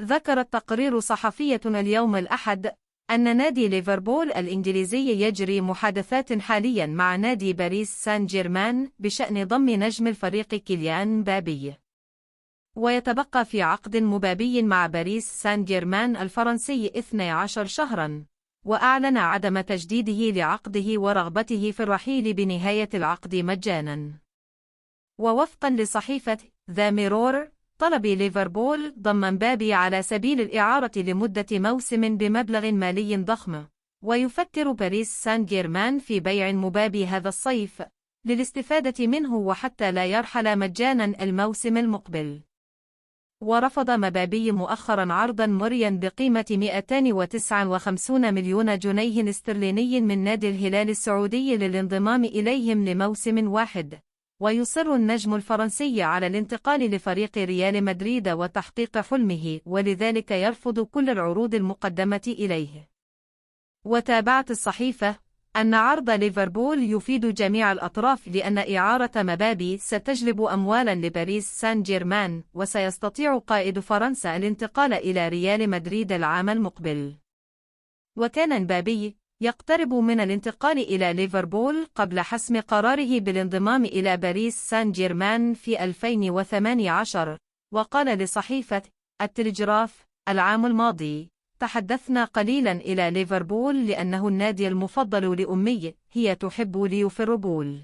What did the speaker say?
ذكرت تقرير صحفية اليوم الأحد أن نادي ليفربول الإنجليزي يجري محادثات حاليا مع نادي باريس سان جيرمان بشأن ضم نجم الفريق كيليان مبابي، ويتبقى في عقد مبابي مع باريس سان جيرمان الفرنسي 12 شهرا، وأعلن عدم تجديده لعقده ورغبته في الرحيل بنهاية العقد مجانا. ووفقا لصحيفة ذا ميرور، طلب ليفربول ضم مبابي على سبيل الإعارة لمدة موسم بمبلغ مالي ضخم، ويفكر باريس سان جيرمان في بيع مبابي هذا الصيف للاستفادة منه وحتى لا يرحل مجانا الموسم المقبل. ورفض مبابي مؤخرا عرضا مغريا بقيمة 259 مليون جنيه استرليني من نادي الهلال السعودي للانضمام إليهم لموسم واحد، ويصر النجم الفرنسي على الانتقال لفريق ريال مدريد وتحقيق حلمه، ولذلك يرفض كل العروض المقدمة إليه. وتابعت الصحيفة أن عرض ليفربول يفيد جميع الأطراف، لأن إعارة مبابي ستجلب أموالا لباريس سان جيرمان، وسيستطيع قائد فرنسا الانتقال إلى ريال مدريد العام المقبل. وكان مبابي يقترب من الانتقال إلى ليفربول قبل حسم قراره بالانضمام إلى باريس سان جيرمان في 2018، وقال لصحيفة التلجراف: العام الماضي تحدثنا قليلا إلى ليفربول لأنه النادي المفضل لأمي، هي تحب ليفربول.